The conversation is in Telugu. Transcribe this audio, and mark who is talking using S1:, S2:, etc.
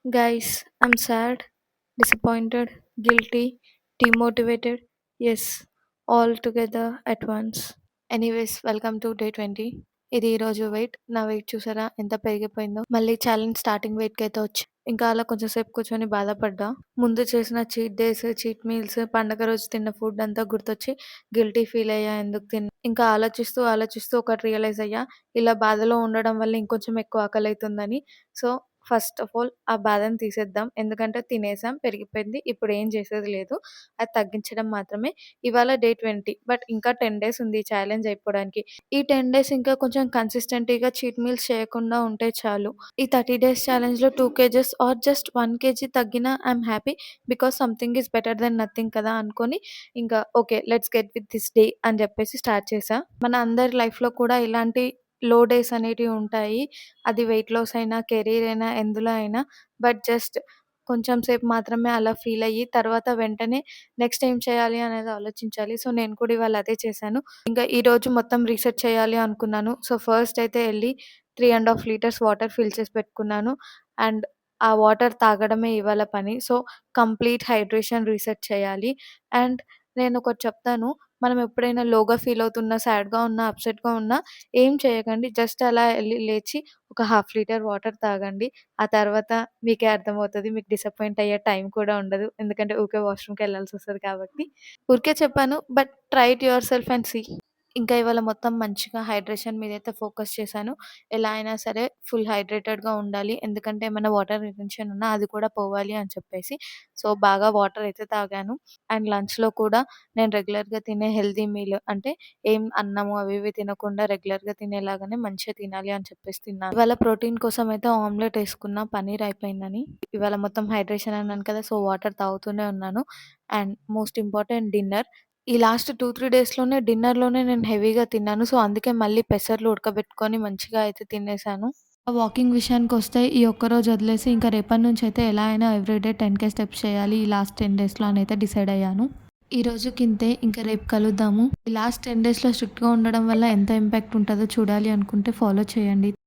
S1: Guys, I'm sad, disappointed, guilty, demotivated. Yes, all together at once. Anyways welcome to day 20. ఇది ఈరోజు వెయిట్. నా వెయిట్ చూసారా ఎంత పెరిగిపోయిందో. మళ్ళీ ఛాలెంజ్ స్టార్టింగ్ వెయిట్‌కి అయితే వచ్చి ఇంకా అలా కొంచెం సేపు కూర్చొని బాధపడ్డా. ముందు చేసిన చీట్ డేస్, చీట్ మీల్స్, పండగ రోజు తిన్న ఫుడ్ అంతా గుర్తొచ్చి గిల్టీ ఫీల్ అయ్యా. ఎందుకు ఇంకా ఆలోచిస్తూ ఒకటి రియలైజ్ అయ్యా. ఇలా బాధలో ఉండడం వల్ల ఇంకొంచెం ఎక్కువ ఆకలైతుందని. సో, ఫస్ట్ ఆఫ్ ఆల్ ఆ బాధను తీసేద్దాం. ఎందుకంటే తినేసాం, పెరిగిపోయింది. ఇప్పుడు ఏం చేసేది లేదు. అది తగ్గించడం మాత్రమే. ఇవాళ డే 20 బట్ ఇంకా 10 డేస్ ఉంది ఈ ఛాలెంజ్ అయిపోవడానికి. ఈ 10 డేస్ ఇంకా కొంచెం కన్సిస్టెంట్‌గా చీట్ మీల్స్ చేయకుండా ఉంటే చాలు. ఈ 30 డేస్ ఛాలెంజ్‌లో 2 కేజెస్ ఆర్ జస్ట్ 1 కేజీ తగ్గినా I'm happy. Because something is better then nothing కదా అనుకోని ఇంకా okay let's get with this day అని చెప్పేసి స్టార్ట్ చేశా. మన అందరి లైఫ్‌లో కూడా ఇలాంటి లో డేస్ అనేటివి ఉంటాయి. అది వెయిట్ లాస్ అయినా, కెరీర్ అయినా, ఎందులో అయినా. బట్ జస్ట్ కొంచెం సేపు మాత్రమే అలా ఫీల్ అయ్యి తర్వాత వెంటనే నెక్స్ట్ ఏం చేయాలి అనేది ఆలోచించాలి. సో, నేను కూడా ఇవాళ అదే చేశాను. ఇంకా ఈరోజు మొత్తం రీసెట్ చేయాలి అనుకున్నాను. సో, ఫస్ట్ అయితే ఎళ్లి 3½ లీటర్స్ వాటర్ ఫిల్ చేసి పెట్టుకున్నాను. అండ్ ఆ వాటర్ తాగడమే ఇవాళ పని. సో, కంప్లీట్ హైడ్రేషన్ రీసెట్ చేయాలి. అండ్ నేనొకటి చెప్తాను. మనం ఎప్పుడైనా లోగా ఫీల్ అవుతున్నా, సాడ్‌గా ఉన్నా, అప్‌సెట్‌గా ఉన్నా ఏం చేయకండి. జస్ట్ అలా ఎళ్లి లేచి ఒక హాఫ్ లీటర్ వాటర్ తాగండి. ఆ తర్వాత మీకే అర్థమవుతది. మీకు డిసప్పాయింట్ అయ్యే టైం కూడా ఉండదు. ఎందుకంటే ఊకే వాష్‌రూమ్‌కెళ్ళాల్సొస్తది కాబట్టి. ఊరికే చెప్పాను. But try it yourself and see. ఇంకా ఇవాళ మొత్తం మంచిగా హైడ్రేషన్ మీదైతే ఫోకస్ చేశాను. ఎలా అయినా సరే ఫుల్ హైడ్రేటెడ్‌గా ఉండాలి. ఎందుకంటే ఏమైనా వాటర్ రిటెన్షన్ ఉన్నా అది కూడా పోవాలి అని చెప్పేసి. సో, బాగా వాటర్ అయితే తాగాను. అండ్ లంచ్‌లో కూడా నేను రెగ్యులర్‌గా తినే హెల్తీ మీల్ అంటే ఏం అన్నము అవి ఇవి తినకుండా రెగ్యులర్‌గా తినేలాగానే మంచిగా తినాలి అని చెప్పేసి తిన్నాను. ఇవాళ ప్రోటీన్ కోసం అయితే ఆమ్లెట్ ఏసుకున్నా పన్నీర్ అయిపోయిందని. ఇవాళ మొత్తం హైడ్రేషన్ అన్నాను కదా! సో, వాటర్ తాగుతూనే ఉన్నాను. And most important dinner. ఈ లాస్ట్ 2, 3 డేస్‌లోనే డిన్నర్‌లోనే నేను హెవీగా తిన్నాను. సో, అందుకే మళ్ళీ పెసర్లు ఉడకబెట్టుకొని మంచిగా అయితే తినేసాను. వాకింగ్ విషయానికొస్తే ఈ ఒక్కరోజు వదిలేసి ఇంకా రేపటి నుంచయితే ఎలా అయినా ఎవ్రీడే 10,000 స్టెప్స్ చేయాలి ఈ లాస్ట్ 10 డేస్‌లో అనైతే డిసైడ్ అయ్యాను. ఈ రోజుకింతే. ఇంకా రేపు కలుద్దాము. ఈ లాస్ట్ 10 డేస్‌లో స్ట్రిక్ట్‌గా ఉండడం వల్ల ఎంత ఇంపాక్ట్ ఉంటదో చూడాలి అనుకుంటే ఫాలో చేయండి.